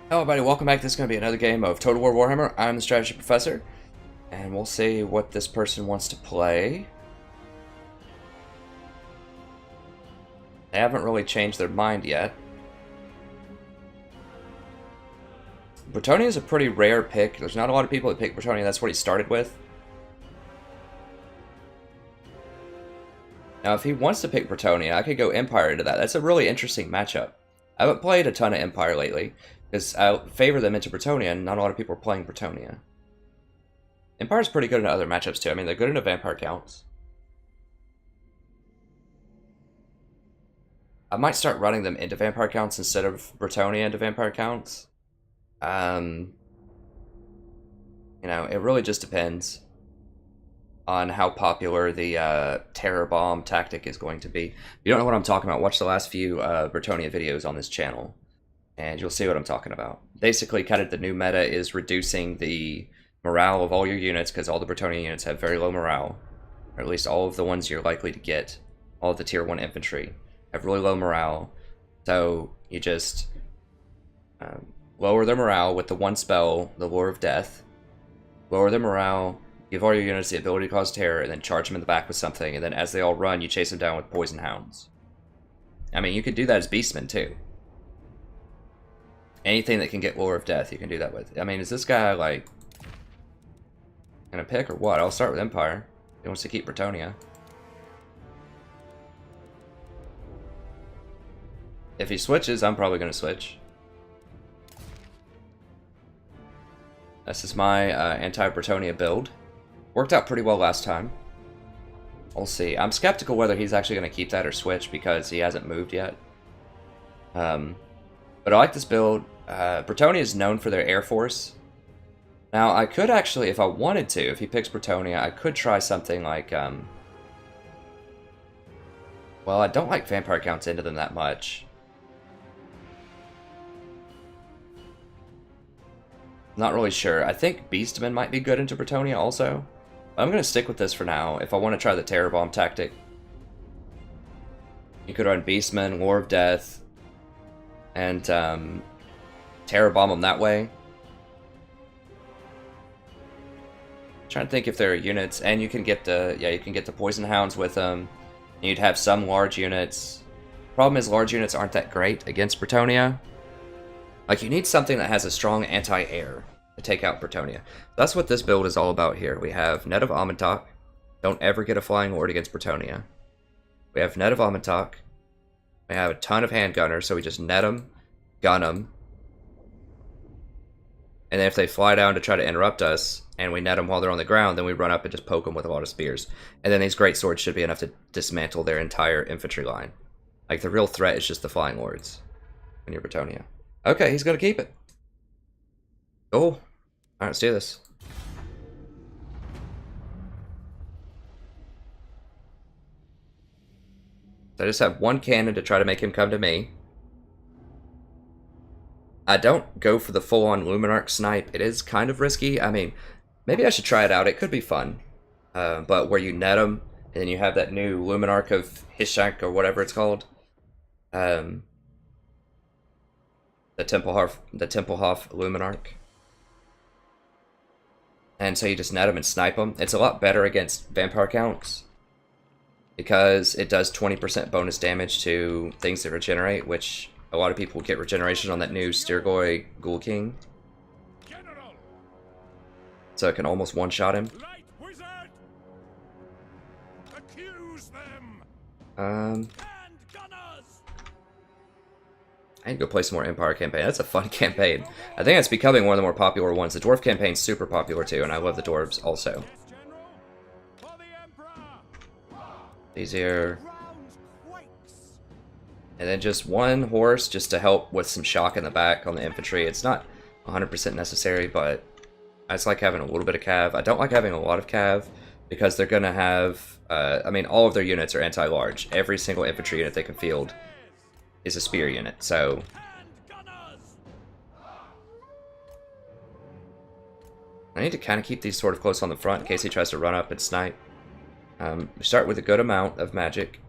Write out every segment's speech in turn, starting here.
Hello everybody, welcome back. This is going to be another game of Total War Warhammer. I'm the Strategy Professor, and we'll see what this person wants to play. They haven't really changed their mind yet. Bretonnia is a pretty rare pick. There's not a lot of people that pick Bretonnia. That's what he started with. Now, if he wants to pick Bretonnia, I could go Empire into that. That's a really interesting matchup. I haven't played a ton of Empire lately, because I favor them into Bretonnia, and not a lot of people are playing Bretonnia. Empire's pretty good in other matchups, too. I mean, they're good in Vampire counts. I might start running them into Vampire counts instead of Bretonnia into Vampire counts. You know, it really just depends on how popular the Terror Bomb tactic is going to be. If you don't know what I'm talking about, watch the last few Bretonnia videos on this channel, and you'll see what I'm talking about. Basically, kind of the new meta is reducing the morale of all your units, because all the Bretonnia units have very low morale, or at least all of the ones you're likely to get. All of the tier 1 infantry have really low morale, so you just lower their morale with the one spell, the Lure of Death. Lower their morale, give all your units the ability to cause terror, and then charge them in the back with something, and then as they all run, you chase them down with Poison Hounds. I mean, you could do that as Beastmen, too. Anything that can get Lure of Death, you can do that with. I mean, is this guy, like, gonna pick or what? I'll start with Empire. He wants to keep Bretonnia. If he switches, I'm probably gonna switch. This is my anti-Bretonnia build. Worked out pretty well last time. We'll see. I'm skeptical whether he's actually going to keep that or switch because he hasn't moved yet. But I like this build. Bretonnia is known for their Air Force. Now, I could actually, if I wanted to, if he picks Bretonnia, I could try something like... well, I don't like Vampire counts into them that much. Not really sure. I think Beastmen might be good into Bretonnia also. I'm going to stick with this for now. If I want to try the Terror Bomb tactic, you could run Beastmen, Lure of Death, and Terror Bomb them that way. Trying to think if there are units, and you can get the Poison Hounds with them. You'd have some large units. Problem is, large units aren't that great against Bretonnia. Like, you need something that has a strong anti-air to take out Bretonnia. That's what this build is all about here. We have Net of Amentok. Don't ever get a Flying Lord against Bretonnia. We have Net of Amentok. We have a ton of handgunners, so we just net them, gun them. And then if they fly down to try to interrupt us, and we net them while they're on the ground, then we run up and just poke them with a lot of spears. And then these great swords should be enough to dismantle their entire infantry line. Like, the real threat is just the Flying Lords when you're Bretonnia. Okay, he's going to keep it. Cool. Alright, let's do this. So I just have one cannon to try to make him come to me. I don't go for the full-on Luminarch snipe. It is kind of risky. I mean, maybe I should try it out. It could be fun. But where you net him, and then you have that new Luminarch of Hishak, or whatever it's called. The Tempelhof Luminarch. And so you just net them and snipe them. It's a lot better against Vampire counts, because it does 20% bonus damage to things that regenerate, which a lot of people get regeneration on that new Stirgoy Ghoul King. So it can almost one-shot him. I need to go play some more Empire campaign. That's a fun campaign. I think it's becoming one of the more popular ones. The Dwarf campaign's super popular too, and I love the Dwarves also. Easier. And then just one horse just to help with some shock in the back on the infantry. It's not 100% necessary, but I just like having a little bit of cav. I don't like having a lot of cav, because they're going to have... I mean, all of their units are anti-large. Every single infantry unit they can field is a spear unit, so... I need to kind of keep these sort of close on the front in case he tries to run up and snipe. Start with a good amount of magic.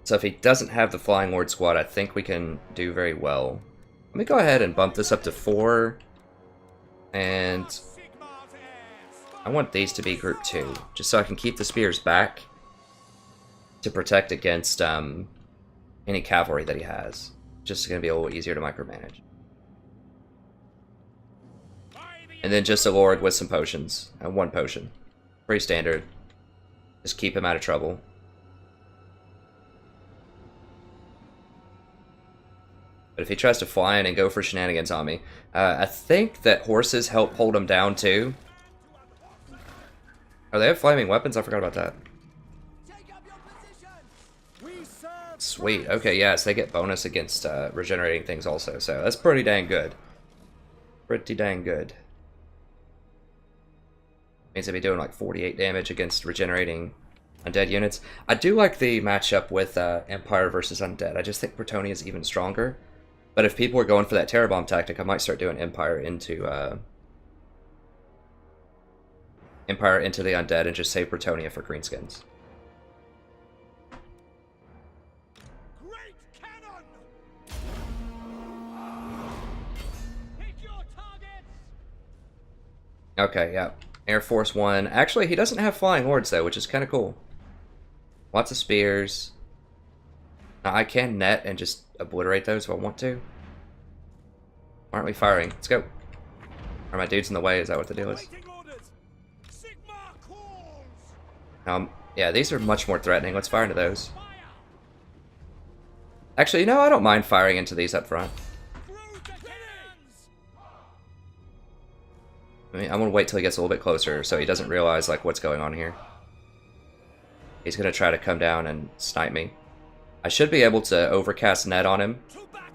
So if he doesn't have the Flying Lord squad, I think we can do very well. Let me go ahead and bump this up to 4. And I want these to be group 2, just so I can keep the spears back to protect against any cavalry that he has. Just going to be a little easier to micromanage. And then just a lord with some potions. And 1 potion. Pretty standard. Just keep him out of trouble. But if he tries to fly in and go for shenanigans on me, I think that horses help hold him down too. Oh, they have flaming weapons? I forgot about that. Sweet. Okay, yes, they get bonus against regenerating things also, so that's pretty dang good. Pretty dang good. Means they'd be doing like 48 damage against regenerating undead units. I do like the matchup with Empire versus Undead. I just think Bretonnia is even stronger. But if people are going for that Terror Bomb tactic, I might start doing Empire into the Undead and just save Bretonnia for greenskins. Great cannon! Hit your targets! Okay, yeah. Air Force 1. Actually, he doesn't have Flying Lords, though, which is kind of cool. Lots of spears. Now, I can net and just obliterate those if I want to. Why aren't we firing? Let's go. Are my dudes in the way? Is that what the deal is? Yeah, these are much more threatening. Let's fire into those. Actually, you know, I don't mind firing into these up front. I mean, I'm gonna wait till he gets a little bit closer so he doesn't realize like what's going on here. He's gonna try to come down and snipe me. I should be able to overcast net on him,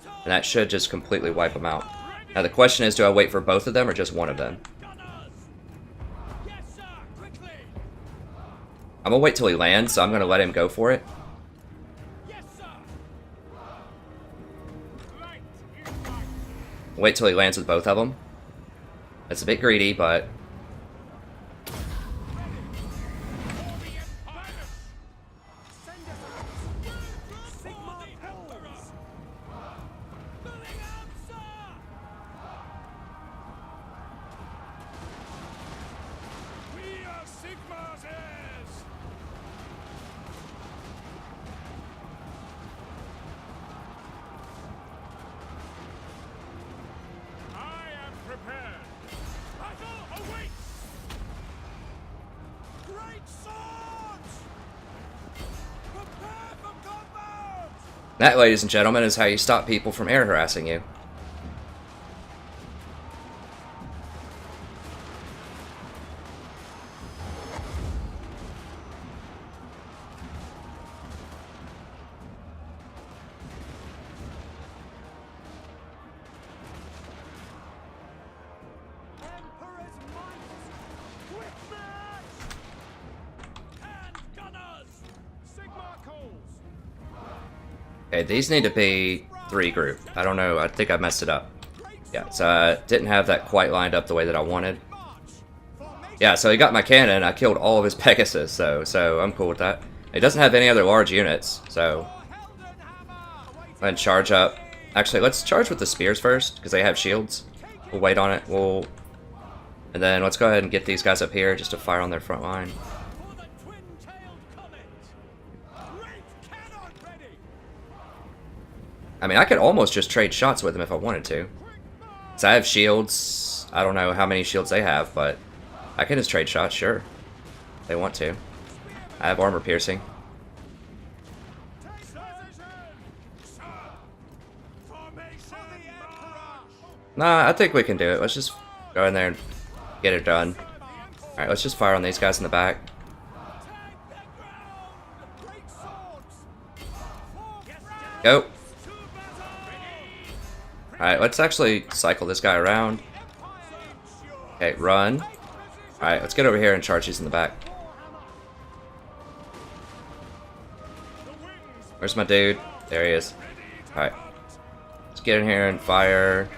and that should just completely wipe him out. Now the question is, do I wait for both of them or just one of them? I'm gonna wait till he lands, so I'm gonna let him go for it. Wait till he lands with both of them. It's a bit greedy, but... That, ladies and gentlemen, is how you stop people from air harassing you. Okay, these need to be 3 group. I don't know, I think I messed it up. Yeah, so I didn't have that quite lined up the way that I wanted. Yeah, so he got my cannon, I killed all of his Pegasus, so I'm cool with that. He doesn't have any other large units, so... And charge up. Actually, let's charge with the spears first, because they have shields. We'll wait on it, and then let's go ahead and get these guys up here, just to fire on their front line. I mean, I could almost just trade shots with them if I wanted to. So I have shields. I don't know how many shields they have, but I can just trade shots, sure. If they want to. I have armor piercing. Nah, I think we can do it. Let's just go in there and get it done. Alright, let's just fire on these guys in the back. Go. Alright, let's actually cycle this guy around. Okay, run. Alright, let's get over here and charge these in the back. Where's my dude? There he is. Alright. Let's get in here and fire.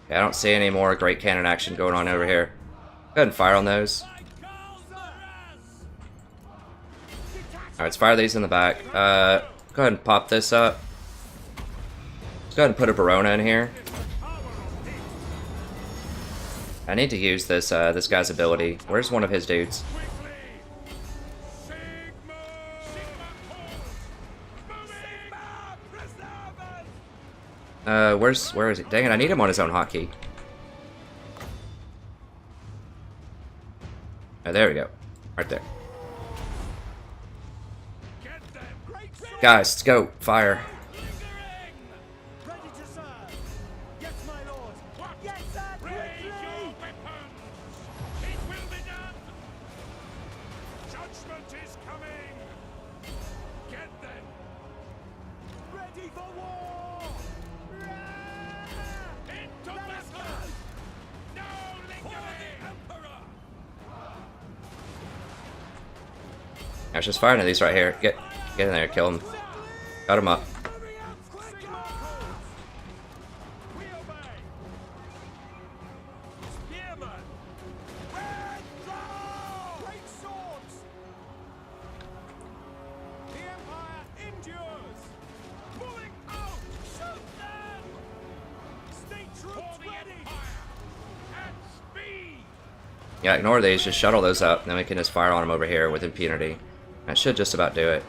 Okay, I don't see any more great cannon action going on over here. Go ahead and fire on those. Alright, let's fire these in the back. Go ahead and pop this up. Let's go ahead and put a Verona in here. I need to use this this guy's ability. Where's one of his dudes? Where is he? Dang it, I need him on his own hotkey. Oh, there we go. Right there. Guys, let's go. Fire. Ready to serve. Yes, my lord. Yes, sir. Raise your weapons. It will be done. Judgment is coming. Get them. Ready for war. Into battle. No lingering. Emperor. I was just firing at these right here. Get in there, kill him. Got him up. Yeah, ignore these, just shuttle those up, and then we can just fire on them over here with impunity. That should just about do it.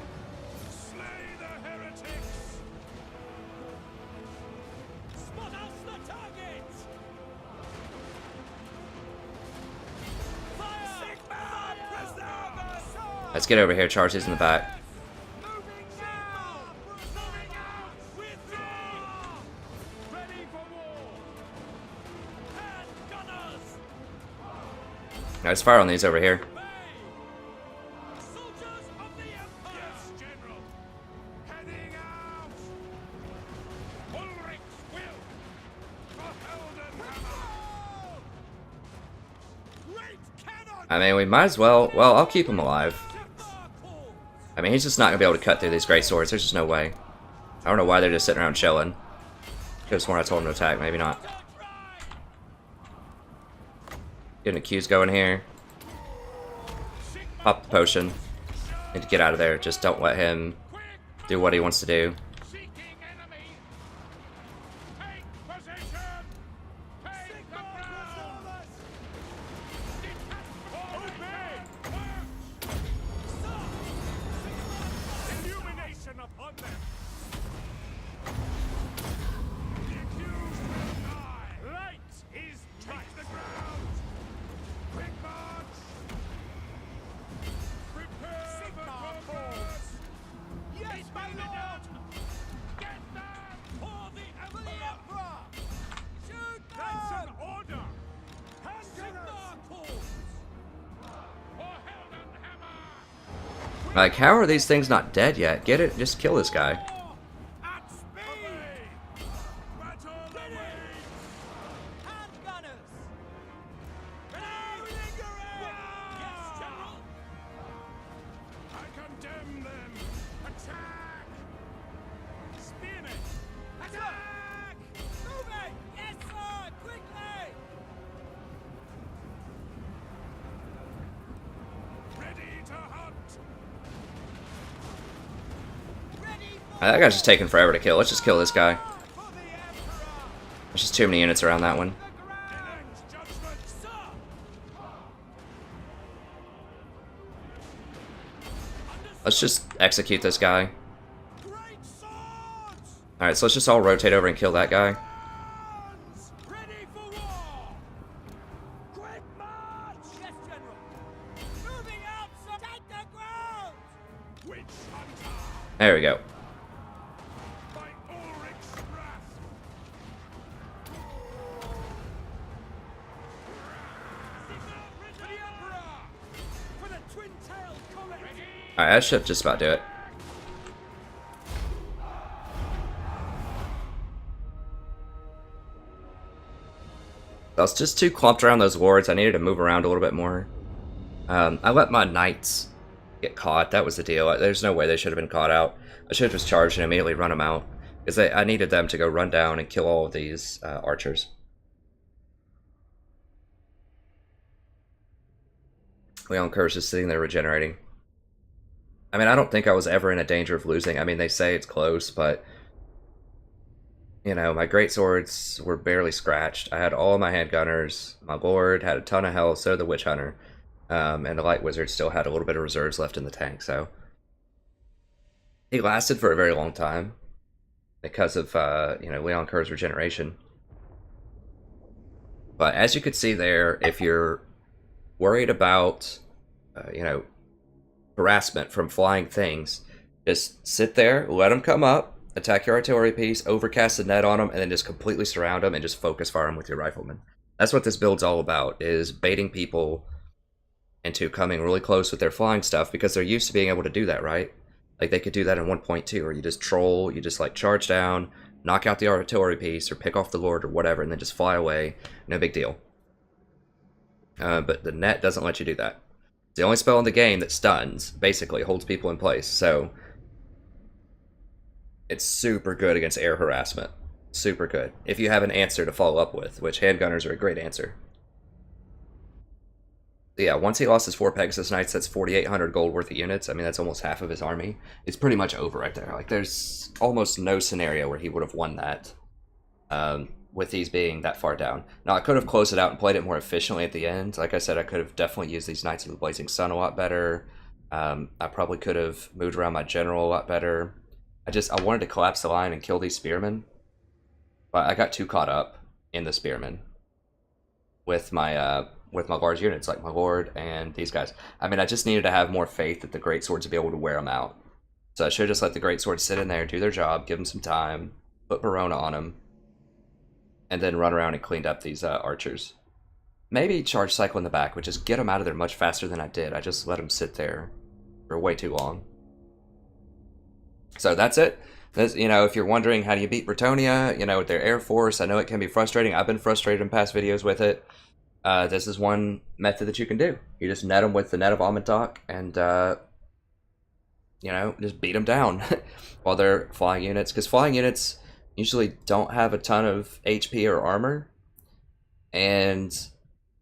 Let's get over here, charge these in the back. Now let's fire on these over here. I mean, we might as well. Well, I'll keep him alive. I mean, he's just not gonna be able to cut through these great swords. There's just no way. I don't know why they're just sitting around chilling. Could've sworn I told him to attack. Maybe not. Getting a Q's going here. Pop the potion. Need to get out of there. Just don't let him do what he wants to do. Like, how are these things not dead yet? Get it? Just kill this guy. That guy's just taking forever to kill. Let's just kill this guy. There's just too many units around that one. Let's just execute this guy. Alright, so let's just all rotate over and kill that guy. There we go. Alright, that should just about do it. I was just too clumped around those wards. I needed to move around a little bit more. I let my knights get caught. That was the deal. There's no way they should have been caught out. I should have just charged and immediately run them out. Because I needed them to go run down and kill all of these archers. Leon Kurz just sitting there regenerating. I mean, I don't think I was ever in a danger of losing. I mean, they say it's close, but you know, my great swords were barely scratched. I had all my handgunners. My lord had a ton of health, so did the witch hunter, and the light wizard still had a little bit of reserves left in the tank. So he lasted for a very long time because of you know, Leon Kurz's regeneration. But as you could see there, if you're worried about you know, harassment from flying things, just sit there, let them come up, attack your artillery piece, overcast the net on them, and then just completely surround them and just focus fire them with your riflemen. That's what this build's all about, is baiting people into coming really close with their flying stuff, because they're used to being able to do that, right? Like, they could do that in 1.2, where you just troll, you just like charge down, knock out the artillery piece, or pick off the lord or whatever, and then just fly away. No big deal. But the net doesn't let you do that. It's the only spell in the game that stuns, basically, holds people in place, so it's super good against air harassment. Super good. If you have an answer to follow up with, which handgunners are a great answer. Yeah, once he lost his 4 Pegasus Knights, that's 4,800 gold worth of units. I mean, that's almost half of his army. It's pretty much over right there. Like, there's almost no scenario where he would have won that, with these being that far down. Now, I could have closed it out and played it more efficiently at the end. Like I said, I could have definitely used these Knights of the Blazing Sun a lot better. I probably could have moved around my general a lot better. I wanted to collapse the line and kill these spearmen, but I got too caught up in the spearmen with my large units, like my lord and these guys. I mean, I just needed to have more faith that the great swords would be able to wear them out. So I should have just let the great swords sit in there, do their job, give them some time, put Verona on them, and then run around and cleaned up these archers. Maybe charge cycle in the back, which is get them out of there much faster than I did. I just let them sit there for way too long. So that's it. This, you know, if you're wondering how do you beat Bretonnia, you know, with their air force, I know it can be frustrating. I've been frustrated in past videos with it. This is one method that you can do. You just net them with the net of Amantok and, you know, just beat them down while they're flying units. Because flying units usually don't have a ton of HP or armor, and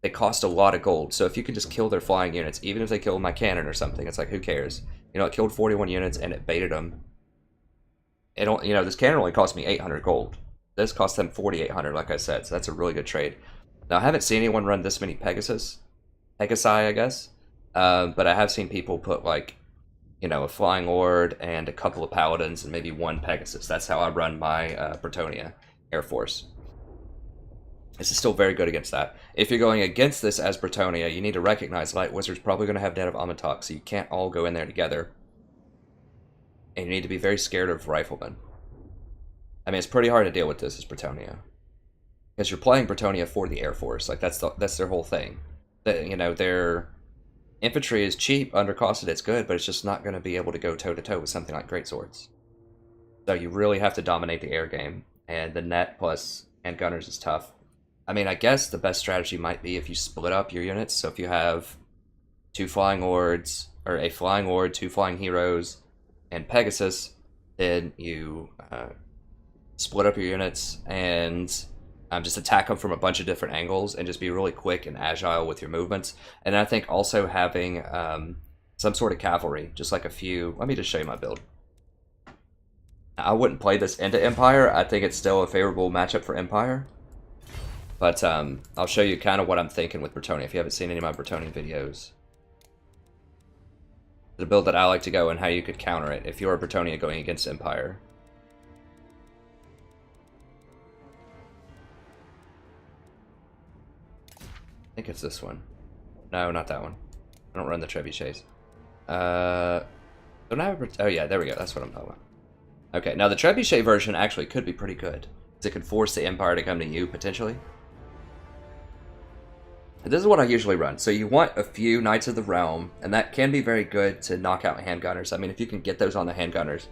they cost a lot of gold. So if you can just kill their flying units, even if they kill my cannon or something, it's like, who cares? You know, it killed 41 units and it baited them. It don't, you know, this cannon only cost me 800 gold. This cost them 4,800, like I said, so that's a really good trade. Now, I haven't seen anyone run this many Pegasi, I guess, but I have seen people put, like, you know, a Flying Lord and a couple of Paladins and maybe 1 Pegasus. That's how I run my Bretonnia Air Force. This is still very good against that. If you're going against this as Bretonnia, you need to recognize Light Wizard's probably going to have Net of Amantok, so you can't all go in there together. And you need to be very scared of Riflemen. I mean, it's pretty hard to deal with this as Bretonnia, because you're playing Bretonnia for the Air Force. Like, that's their whole thing. You know, their infantry is cheap, undercosted, it's good, but it's just not going to be able to go toe-to-toe with something like Greatswords. So you really have to dominate the air game, and the net plus handgunners is tough. I mean, I guess the best strategy might be if you split up your units. So if you have 2 Flying Lords, or a Flying Lord, 2 Flying Heroes, and Pegasus, then you split up your units and just attack them from a bunch of different angles and just be really quick and agile with your movements. And I think also having some sort of cavalry, just like a few. Let me just show you my build. I wouldn't play this into Empire. I think it's still a favorable matchup for Empire. But I'll show you kind of what I'm thinking with Bretonnia if you haven't seen any of my Bretonnia videos. The build that I like to go and how you could counter it if you're a Bretonnia going against Empire. I think it's this one. No, not that one. I don't run the trebuchets. Don't I have a... Oh yeah, there we go. That's what I'm talking about. Okay, now the trebuchet version actually could be pretty good, because it could force the Empire to come to you, potentially. This is what I usually run. So you want a few Knights of the Realm, and that can be very good to knock out handgunners. I mean, if you can get those on the handgunners,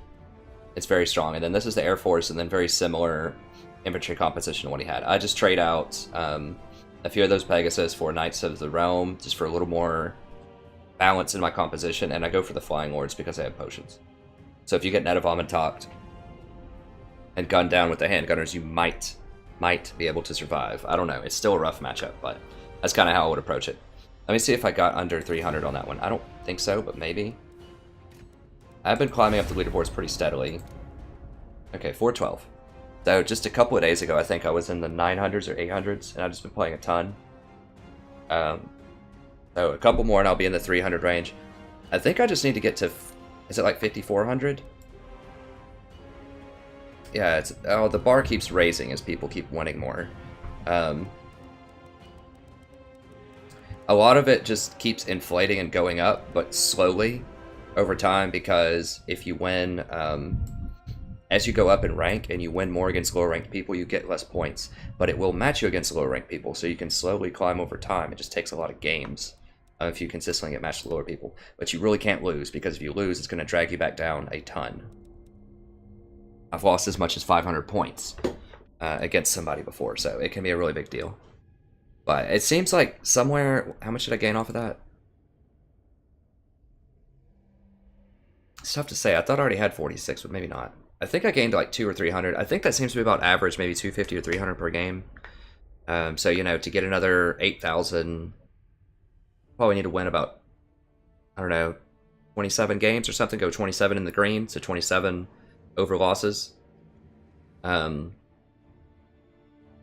it's very strong. And then this is the Air Force, and then very similar infantry composition to what he had. I just trade out a few of those Pegasus for Knights of the Realm, just for a little more balance in my composition, and I go for the Flying Lords because they have potions. So if you get Net of Amantok and gunned down with the handgunners, you might be able to survive. I don't know. It's still a rough matchup, but that's kind of how I would approach it. Let me see if I got under 300 on that one. I don't think so, but maybe. I've been climbing up the leaderboards pretty steadily. Okay, 412. So just a couple of days ago, I think I was in the 900s or 800s, and I've just been playing a ton. So a couple more, and I'll be in the 300 range. I think I just need to get to, is it like 5,400? Yeah, it's, oh, the bar keeps raising as people keep winning more. A lot of it just keeps inflating and going up, but slowly over time, because if you win, as you go up in rank and you win more against lower ranked people, you get less points, but it will match you against lower ranked people, so you can slowly climb over time. It just takes a lot of games if you consistently get matched to lower people, but you really can't lose, because if you lose, it's going to drag you back down a ton. I've lost as much as 500 points against somebody before, so it can be a really big deal. But it seems like somewhere, how much did I gain off of that? It's tough to say. I thought I already had 46, but maybe not. I think I gained like 200 or 300. I think that seems to be about average, maybe 250 or 300 per game. So, you know, to get another 8,000, probably need to win about, I don't know, 27 games or something. Go 27 in the green, so 27 over losses.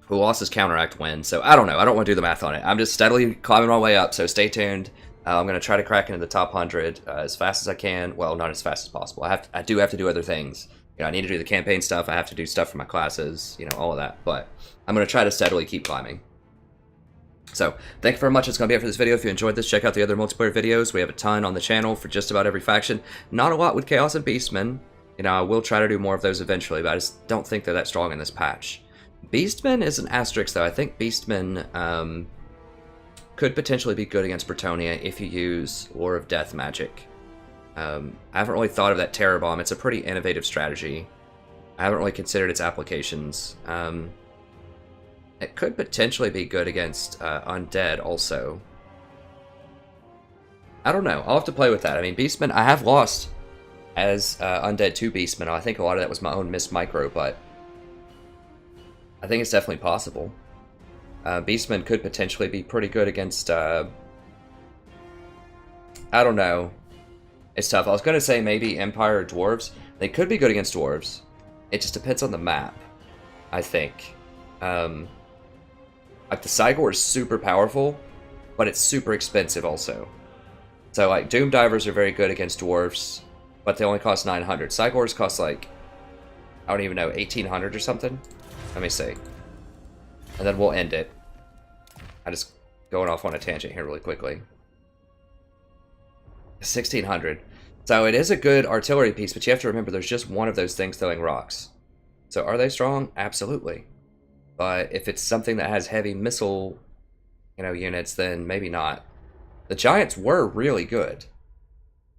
Losses counteract wins, so I don't know. I don't want to do the math on it. I'm just steadily climbing my way up, so stay tuned. I'm going to try to crack into the top 100 as fast as I can. Well, not as fast as possible. I do have to do other things. You know, I need to do the campaign stuff. I have to do stuff for my classes, you know, all of that. But I'm going to try to steadily keep climbing. So, thank you very much. It's going to be it for this video. If you enjoyed this, check out the other multiplayer videos. We have a ton on the channel for just about every faction. Not a lot with Chaos and Beastmen. You know, I will try to do more of those eventually, but I just don't think they're that strong in this patch. Beastmen is an asterisk, though. I think Beastmen could potentially be good against Bretonnia if you use Lore of Death magic. I haven't really thought of that Terror Bomb. It's a pretty innovative strategy. I haven't really considered its applications. It could potentially be good against Undead also. I don't know. I'll have to play with that. I mean, Beastmen, I have lost as Undead to Beastmen. I think a lot of that was my own missed micro, but I think it's definitely possible. Beastmen could potentially be pretty good against, I don't know. It's tough. I was going to say maybe Empire or Dwarves. They could be good against Dwarves. It just depends on the map, I think. Like, the Cygor is super powerful, but it's super expensive also. So, like, Doom Divers are very good against Dwarves, but they only cost 900. Cygors cost, like, I don't even know, 1,800 or something? Let me see. And then we'll end it. I'm just going off on a tangent here really quickly. 1,600. So it is a good artillery piece, but you have to remember there's just one of those things throwing rocks. So are they strong? Absolutely. But if it's something that has heavy missile, you know, units, then maybe not. The Giants were really good,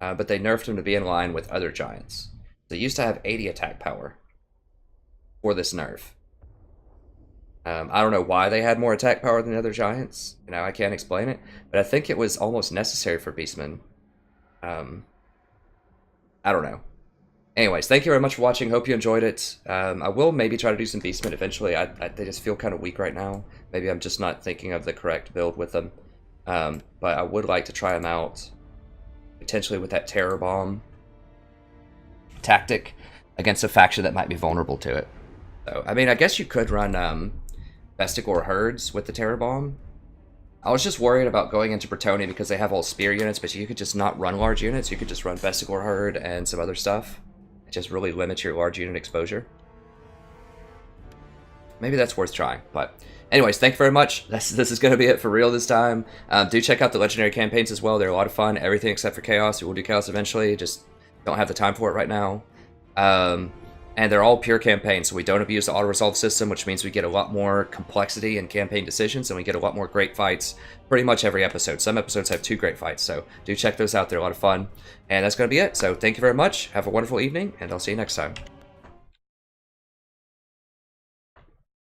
but they nerfed them to be in line with other Giants. They used to have 80 attack power for this nerf. I don't know why they had more attack power than the other Giants. You know, I can't explain it, but I think it was almost necessary for Beastmen. I don't know. Anyways, thank you very much for watching. Hope you enjoyed it. I will maybe try to do some Beastmen eventually. They just feel kind of weak right now. Maybe I'm just not thinking of the correct build with them. But I would like to try them out, potentially with that Terror Bomb tactic against a faction that might be vulnerable to it. So, I mean, I guess you could run Vestigor Herds with the Terror Bomb. I was just worried about going into Bretonnia because they have all spear units, but you could just not run large units. You could just run Vestigor Herd and some other stuff. It just really limits your large unit exposure. Maybe that's worth trying, but anyways, thank you very much. This is going to be it for real this time. Do check out the legendary campaigns as well. They're a lot of fun. Everything except for Chaos. We will do Chaos eventually. Just don't have the time for it right now. And they're all pure campaigns, so we don't abuse the auto-resolve system, which means we get a lot more complexity in campaign decisions, and we get a lot more great fights pretty much every episode. Some episodes have 2 great fights, so do check those out. They're a lot of fun. And that's going to be it. So thank you very much. Have a wonderful evening, and I'll see you next time.